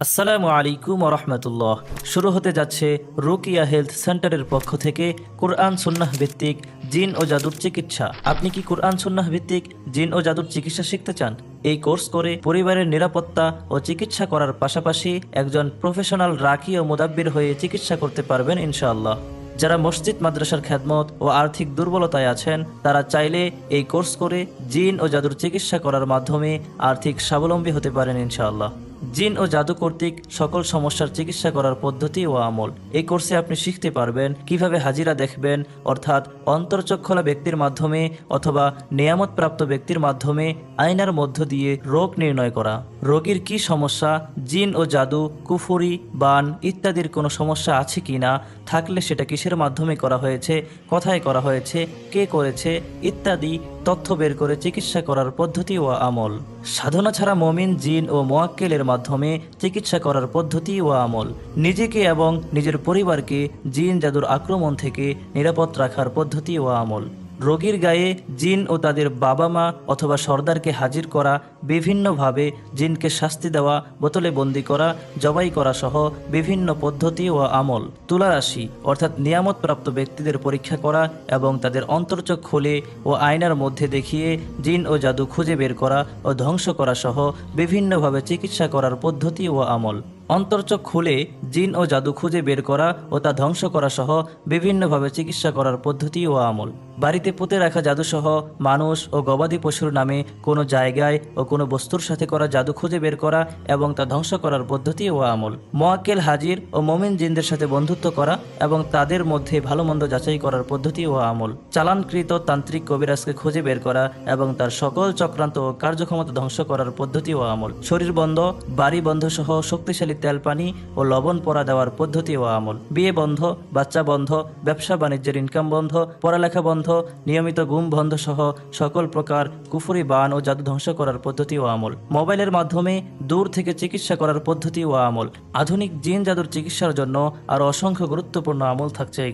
আসসালামু আলাইকুম রহমতুল্লাহ। শুরু হতে যাচ্ছে রুকিয়া হেলথ সেন্টারের পক্ষ থেকে কুরআন সুন্নাহ ভিত্তিক জিন ও জাদুর চিকিৎসা। আপনি কি কুরআন সুন্নাহ ভিত্তিক জিন ও জাদুর চিকিৎসা শিখতে চান? এই কোর্স করে পরিবারের নিরাপত্তা ও চিকিৎসা করার পাশাপাশি একজন প্রফেশনাল রাকি ও মুদাব্বির হয়ে চিকিৎসা করতে পারবেন ইনশাআল্লাহ। যারা মসজিদ মাদ্রাসার খেদমত ও আর্থিক দুর্বলতায় আছেন তারা চাইলে এই কোর্স করে জিন ও জাদুর চিকিৎসা করার মাধ্যমে আর্থিক স্বাবলম্বী হতে পারেন ইনশাআল্লাহ। জিন ও জাদু কর্তৃক সকল সমস্যার চিকিৎসা করার পদ্ধতি ও আমল। এই কোর্সে আপনি শিখতে পারবেন কিভাবে হাজিরা দেখবেন, অর্থাৎ অন্তর্চক্ষলা ব্যক্তির মাধ্যমে অথবা নিয়ামতপ্রাপ্ত ব্যক্তির মাধ্যমে আয়নার মধ্য দিয়ে রোগ নির্ণয় করা, রোগীর কি সমস্যা, জিন ও জাদু, কুফুরি, বান ইত্যাদির কোনো সমস্যা আছে কি না, থাকলে সেটা কিসের মাধ্যমে করা হয়েছে, কোথায় করা হয়েছে, কে করেছে ইত্যাদি তথ্য বের করে চিকিৎসা করার পদ্ধতি ও আমল। সাধনা ছাড়া মমিন জিন ও মোয়াক্কেলের মাধ্যমে চিকিৎসা করার পদ্ধতি ও আমল। নিজেকে এবং নিজের পরিবারকে জিন জাদুর আক্রমণ থেকে নিরাপদ রাখার পদ্ধতি ও আমল। রোগীর গায়ে জিন ও তাদের বাবা মা অথবা সর্দারকে হাজির করা, বিভিন্নভাবে জিনকে শাস্তি দেওয়া, বোতলে বন্দি করা, জবাই করা সহ বিভিন্ন পদ্ধতি ও আমল। তুলারাশি অর্থাৎ নিয়ামতপ্রাপ্ত ব্যক্তিদের পরীক্ষা করা এবং তাদের অন্তর্চোখ খুলে ও আয়নার মধ্যে দেখিয়ে জিন ও জাদু খুঁজে বের করা ও ধ্বংস করা সহ বিভিন্নভাবে চিকিৎসা করার পদ্ধতি ও আমল। অন্তর্চোখ খুলে জিন ও জাদু খুঁজে বের করা ও তা ধ্বংস করা সহ বিভিন্নভাবে চিকিৎসা করার পদ্ধতি ও আমল। বাড়িতে পুঁতে রাখা জাদুসহ মানুষ ও গবাদি পশুর নামে কোনো জায়গায় ও কোনো বস্তুর সাথে করা জাদু খুঁজে বের করা এবং তা ধ্বংস করার পদ্ধতি ও আমল। মোয়াক্কেল হাজির ও মমিন জিনদের সাথে বন্ধুত্ব করা এবং তাদের মধ্যে ভালো মন্দ যাচাই করার পদ্ধতি ও আমল। চালানকৃত তান্ত্রিক কবিরাজকে খুঁজে বের করা এবং তার সকল চক্রান্ত ও কার্যক্ষমতা ধ্বংস করার পদ্ধতি ও আমল। শরীর বন্ধ, বাড়ি বন্ধ সহ শক্তিশালী তেল পানি ও লবণ পরা দেওয়ার পদ্ধতি ও আমল। বিয়ে বন্ধ, বাচ্চা বন্ধ, ব্যবসা বাণিজ্যের ইনকাম বন্ধ, পড়ালেখা বন্ধ, নিয়মিত ঘুম বন্ধ সহ সকল প্রকার কুফরি, বান ও জাদু ধ্বংস করার পদ্ধতি ও আমল। মোবাইলের মাধ্যমে দূর থেকে চিকিৎসা করার পদ্ধতি ও আমল। আধুনিক জিন জাদুর চিকিৎসার জন্য আরও অসংখ্য গুরুত্বপূর্ণ আমল থাকছে এই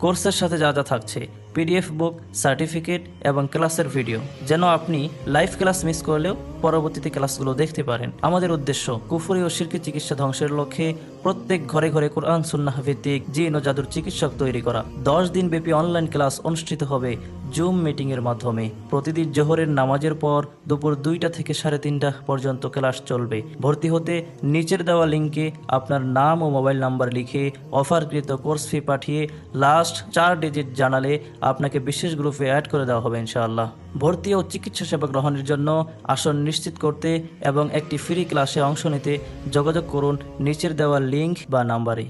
কোর্সের সাথে যা যা থাকছে: পিডিএফ বুক, সার্টিফিকেট এবং ক্লাসের ভিডিও, যেন আপনি লাইভ ক্লাস মিস করলেও পরবর্তীতে ক্লাসগুলো দেখতে পারেন। আমাদের উদ্দেশ্য কুফরি ও শিরকি চিকিৎসা ধ্বংসের লক্ষ্যে প্রত্যেক ঘরে ঘরে কোরআন সুন্নাহ ভিত্তিক জিন ও জাদুর চিকিৎসক তৈরি করা। 10 দিন ব্যাপী অনলাইন ক্লাস অনুষ্ঠিত হবে জুম মিটিংয়ের মাধ্যমে। প্রতিদিন জোহরের নামাজের পর দুপুর 2টা থেকে 3:30 পর্যন্ত ক্লাস চলবে। ভর্তি হতে নিচের দেওয়া লিঙ্কে আপনার নাম ও মোবাইল নাম্বার লিখে অফারকৃত কোর্স ফি পাঠিয়ে লাস্ট 4 ডিজিট জানালে আপনাকে বিশেষ গ্রুপে অ্যাড করে দেওয়া হবে ইনশাআল্লাহ। ভর্তি ও চিকিৎসা সেবা গ্রহণের জন্য আসন নিশ্চিত করতে এবং একটি ফ্রি ক্লাসে অংশ নিতে যোগাযোগ করুন নিচের দেওয়া লিঙ্ক বা নাম্বারে।